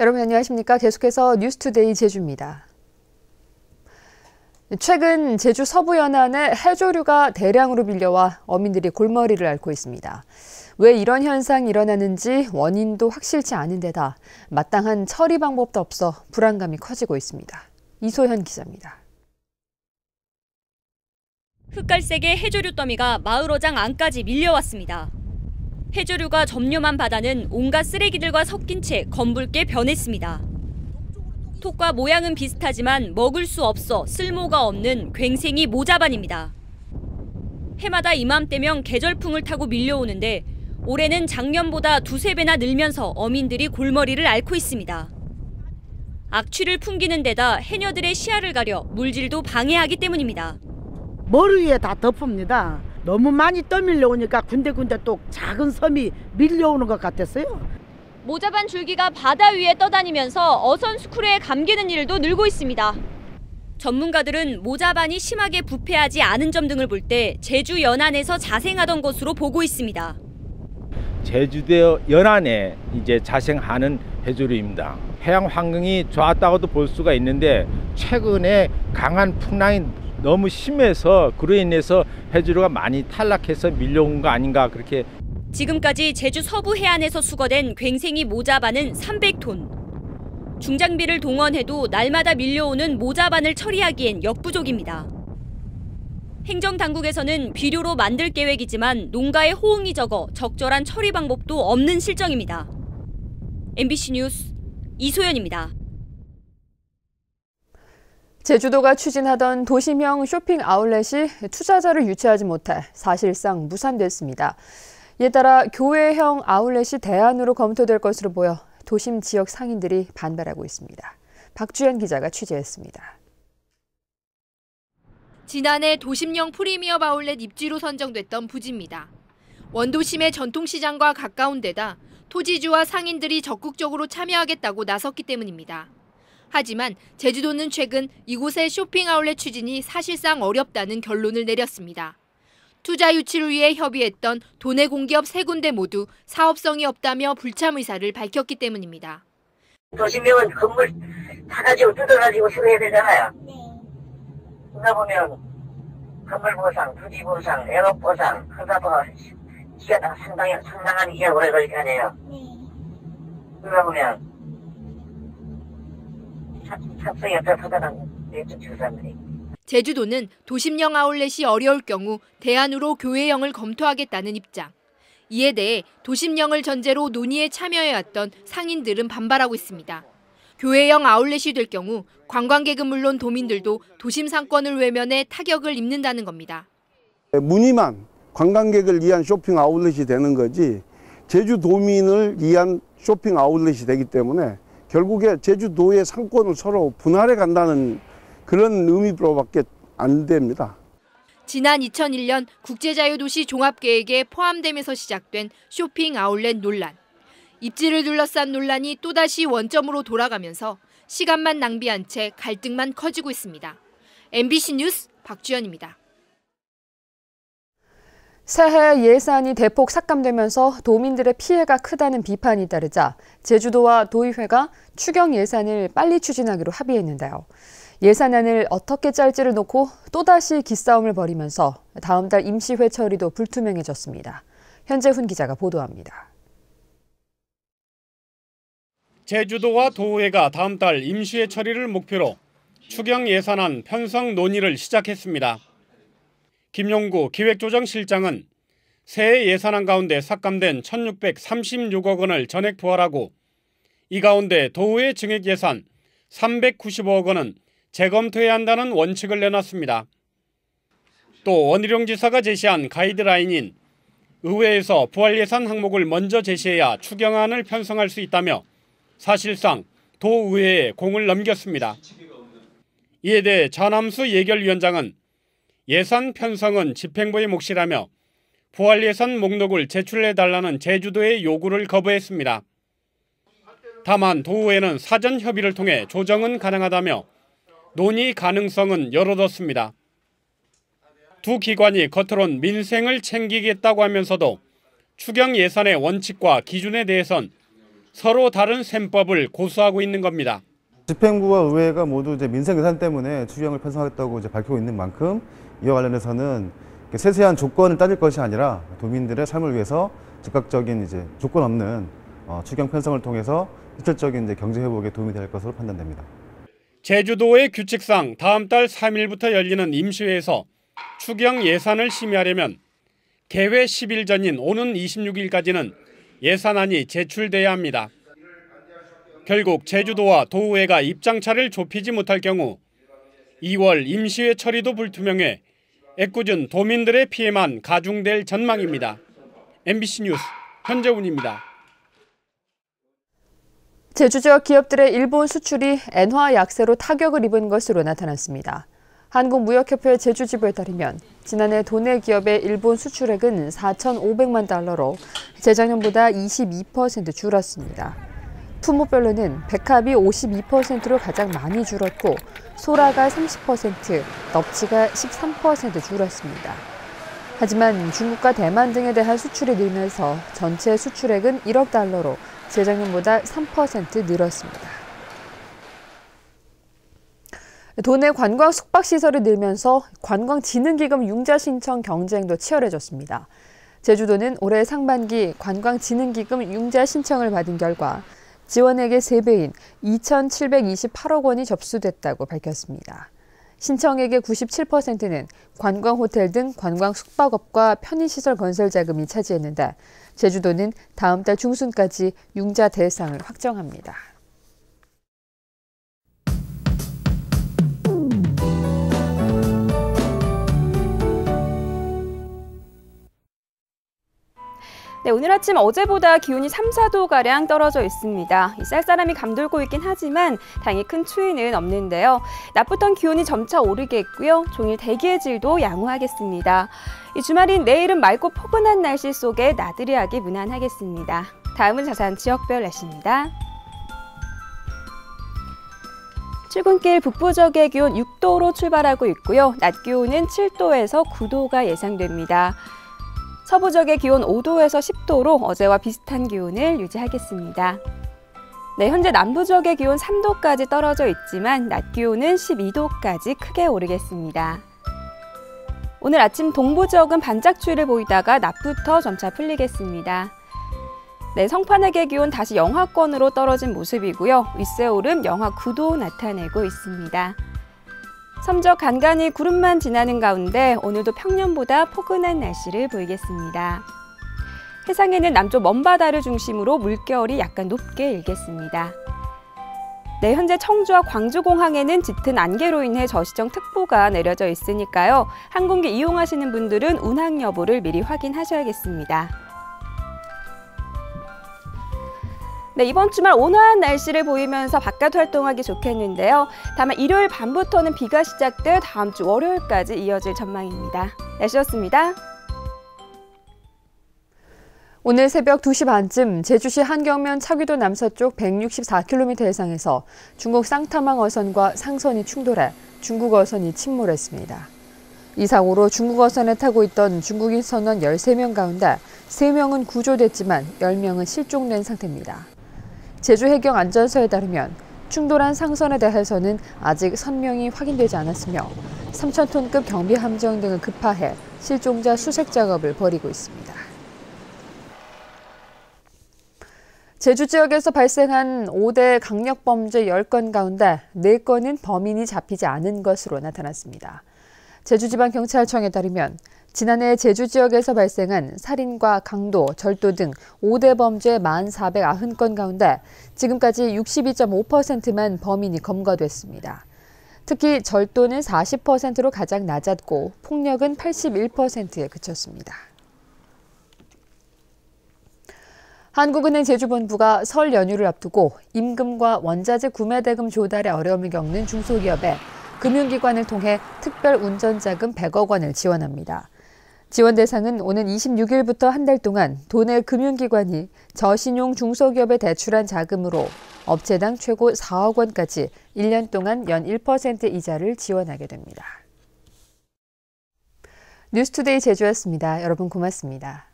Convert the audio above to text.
여러분 안녕하십니까? 계속해서 뉴스투데이 제주입니다. 최근 제주 서부 연안에 해조류가 대량으로 밀려와 어민들이 골머리를 앓고 있습니다. 왜 이런 현상이 일어나는지 원인도 확실치 않은 데다 마땅한 처리 방법도 없어 불안감이 커지고 있습니다. 이소현 기자입니다. 흑갈색의 해조류 더미가 마을어장 안까지 밀려왔습니다. 해조류가 점령한 바다는 온갖 쓰레기들과 섞인 채 검붉게 변했습니다. 톡과 모양은 비슷하지만 먹을 수 없어 쓸모가 없는 괭생이 모자반입니다. 해마다 이맘때면 계절풍을 타고 밀려오는데 올해는 작년보다 두세 배나 늘면서 어민들이 골머리를 앓고 있습니다. 악취를 풍기는 데다 해녀들의 시야를 가려 물질도 방해하기 때문입니다. 머리 위에 다 덮습니다. 너무 많이 떠밀려오니까 군데군데 또 작은 섬이 밀려오는 것 같았어요. 모자반 줄기가 바다 위에 떠다니면서 어선 스크류에 감기는 일도 늘고 있습니다. 전문가들은 모자반이 심하게 부패하지 않은 점 등을 볼 때 제주 연안에서 자생하던 것으로 보고 있습니다. 제주도 연안에 이제 자생하는 해조류입니다. 해양 환경이 좋았다고도 볼 수가 있는데 최근에 강한 풍랑이 너무 심해서 그로 인해서 해조류가 많이 탈락해서 밀려온 거 아닌가 그렇게. 지금까지 제주 서부 해안에서 수거된 괭생이 모자반은 300톤. 중장비를 동원해도 날마다 밀려오는 모자반을 처리하기엔 역부족입니다. 행정당국에서는 비료로 만들 계획이지만 농가의 호응이 적어 적절한 처리 방법도 없는 실정입니다. MBC 뉴스 이소연입니다. 제주도가 추진하던 도심형 쇼핑 아울렛이 투자자를 유치하지 못해 사실상 무산됐습니다. 이에 따라 교외형 아울렛이 대안으로 검토될 것으로 보여 도심 지역 상인들이 반발하고 있습니다. 박주연 기자가 취재했습니다. 지난해 도심형 프리미엄 아울렛 입지로 선정됐던 부지입니다. 원도심의 전통시장과 가까운 데다 토지주와 상인들이 적극적으로 참여하겠다고 나섰기 때문입니다. 하지만 제주도는 최근 이곳의 쇼핑 아울렛 추진이 사실상 어렵다는 결론을 내렸습니다. 투자 유치를 위해 협의했던 도내 공기업 3군데 모두 사업성이 없다며 불참 의사를 밝혔기 때문입니다. 도심형은 건물 사가지고 뜯어가지고 수리해야 되잖아요. 그러다 보면 건물 보상, 부지 보상, 영업 보상 하다 보면 시가 상당한 기간 오래 걸릴 거 아니에요. 그러다 보면 삽성이 없다고 판단한 사람들이. 제주도는 도심형 아울렛이 어려울 경우 대안으로 교외형을 검토하겠다는 입장. 이에 대해 도심형을 전제로 논의에 참여해왔던 상인들은 반발하고 있습니다. 교외형 아울렛이 될 경우 관광객은 물론 도민들도 도심 상권을 외면해 타격을 입는다는 겁니다. 무늬만 관광객을 위한 쇼핑 아울렛이 되는 거지 제주도민을 위한 쇼핑 아울렛이 되기 때문에 결국에 제주도의 상권을 서로 분할해 간다는 그런 의미로밖에 안 됩니다. 지난 2001년 국제자유도시 종합계획에 포함되면서 시작된 쇼핑 아울렛 논란. 입지를 둘러싼 논란이 또다시 원점으로 돌아가면서 시간만 낭비한 채 갈등만 커지고 있습니다. MBC 뉴스 박주연입니다. 새해 예산이 대폭 삭감되면서 도민들의 피해가 크다는 비판이 따르자 제주도와 도의회가 추경 예산을 빨리 추진하기로 합의했는데요. 예산안을 어떻게 짤지를 놓고 또다시 기싸움을 벌이면서 다음 달 임시회 처리도 불투명해졌습니다. 현재훈 기자가 보도합니다. 제주도와 도의회가 다음 달 임시회 처리를 목표로 추경 예산안 편성 논의를 시작했습니다. 김용구 기획조정실장은 새해 예산안 가운데 삭감된 1,636억 원을 전액 부활하고 이 가운데 도의회 증액 예산 395억 원은 재검토해야 한다는 원칙을 내놨습니다. 또 원희룡 지사가 제시한 가이드라인인 의회에서 부활 예산 항목을 먼저 제시해야 추경안을 편성할 수 있다며 사실상 도의회에 공을 넘겼습니다. 이에 대해 전함수 예결위원장은 예산 편성은 집행부의 몫이라며 부활 예산 목록을 제출해달라는 제주도의 요구를 거부했습니다. 다만 도의회는 사전 협의를 통해 조정은 가능하다며 논의 가능성은 열어뒀습니다. 두 기관이 겉으론 민생을 챙기겠다고 하면서도 추경 예산의 원칙과 기준에 대해선 서로 다른 셈법을 고수하고 있는 겁니다. 집행부와 의회가 모두 이제 민생 예산 때문에 추경을 편성하겠다고 이제 밝히고 있는 만큼 이와 관련해서는 세세한 조건을 따질 것이 아니라 도민들의 삶을 위해서 즉각적인 이제 조건 없는 추경 편성을 통해서 실질적인 이제 경제 회복에 도움이 될 것으로 판단됩니다. 제주도의 규칙상 다음 달 3일부터 열리는 임시회에서 추경 예산을 심의하려면 개회 10일 전인 오는 26일까지는 예산안이 제출돼야 합니다. 결국 제주도와 도의회가 입장차를 좁히지 못할 경우 2월 임시회 처리도 불투명해 애꿎은 도민들의 피해만 가중될 전망입니다. MBC 뉴스 현재훈입니다. 제주 지역 기업들의 일본 수출이 엔화 약세로 타격을 입은 것으로 나타났습니다. 한국무역협회 제주지부에 따르면 지난해 도내 기업의 일본 수출액은 4,500만 달러로 재작년보다 22% 줄었습니다. 품목별로는 백합이 52%로 가장 많이 줄었고 소라가 30%, 넙치가 13% 줄었습니다. 하지만 중국과 대만 등에 대한 수출이 늘면서 전체 수출액은 1억 달러로 재작년보다 3% 늘었습니다. 도내 관광 숙박시설이 늘면서 관광진흥기금 융자 신청 경쟁도 치열해졌습니다. 제주도는 올해 상반기 관광진흥기금 융자 신청을 받은 결과 지원액의 3배인 2,728억 원이 접수됐다고 밝혔습니다. 신청액의 97%는 관광호텔 등 관광 숙박업과 편의시설 건설 자금이 차지했는데 제주도는 다음 달 중순까지 융자 대상을 확정합니다. 네, 오늘 아침 어제보다 기온이 3, 4도가량 떨어져 있습니다. 쌀쌀함이 감돌고 있긴 하지만 다행히 큰 추위는 없는데요. 낮부터 기온이 점차 오르겠고요. 종일 대기의 질도 양호하겠습니다. 이 주말인 내일은 맑고 포근한 날씨 속에 나들이 하기 무난하겠습니다. 다음은 자세한 지역별 날씨입니다. 출근길 북부 지역의 기온 6도로 출발하고 있고요. 낮 기온은 7도에서 9도가 예상됩니다. 서부 지역의 기온 5도에서 10도로 어제와 비슷한 기온을 유지하겠습니다. 네, 현재 남부 지역의 기온 3도까지 떨어져 있지만 낮 기온은 12도까지 크게 오르겠습니다. 오늘 아침 동부 지역은 반짝 추위를 보이다가 낮부터 점차 풀리겠습니다. 네, 성판역의 기온 다시 영하권으로 떨어진 모습이고요. 윗세오름 영하 9도 나타내고 있습니다. 섬적 간간히 구름만 지나는 가운데 오늘도 평년보다 포근한 날씨를 보이겠습니다. 해상에는 남쪽 먼바다를 중심으로 물결이 약간 높게 일겠습니다. 네, 현재 청주와 광주공항에는 짙은 안개로 인해 저시정특보가 내려져 있으니까요. 항공기 이용하시는 분들은 운항 여부를 미리 확인하셔야겠습니다. 네, 이번 주말 온화한 날씨를 보이면서 바깥 활동하기 좋겠는데요. 다만 일요일 밤부터는 비가 시작돼 다음 주 월요일까지 이어질 전망입니다. 날씨였습니다. 오늘 새벽 2시 반쯤 제주시 한경면 차귀도 남서쪽 164km 해상에서 중국 쌍타망 어선과 상선이 충돌해 중국 어선이 침몰했습니다. 이 사고로 중국 어선에 타고 있던 중국인 선원 13명 가운데 3명은 구조됐지만 10명은 실종된 상태입니다. 제주해경안전서에 따르면 충돌한 상선에 대해서는 아직 선명이 확인되지 않았으며 3,000톤급 경비함정 등을 급파해 실종자 수색 작업을 벌이고 있습니다. 제주 지역에서 발생한 5대 강력범죄 10건 가운데 4건은 범인이 잡히지 않은 것으로 나타났습니다. 제주지방경찰청에 따르면 지난해 제주 지역에서 발생한 살인과 강도, 절도 등 5대 범죄 1,490건 가운데 지금까지 62.5%만 범인이 검거됐습니다. 특히 절도는 40%로 가장 낮았고 폭력은 81%에 그쳤습니다. 한국은행 제주본부가 설 연휴를 앞두고 임금과 원자재 구매 대금 조달에 어려움을 겪는 중소기업에 금융기관을 통해 특별 운전자금 100억 원을 지원합니다. 지원 대상은 오는 26일부터 한 달 동안 도내 금융기관이 저신용 중소기업에 대출한 자금으로 업체당 최고 4억 원까지 1년 동안 연 1% 이자를 지원하게 됩니다. 뉴스투데이 제주였습니다. 여러분 고맙습니다.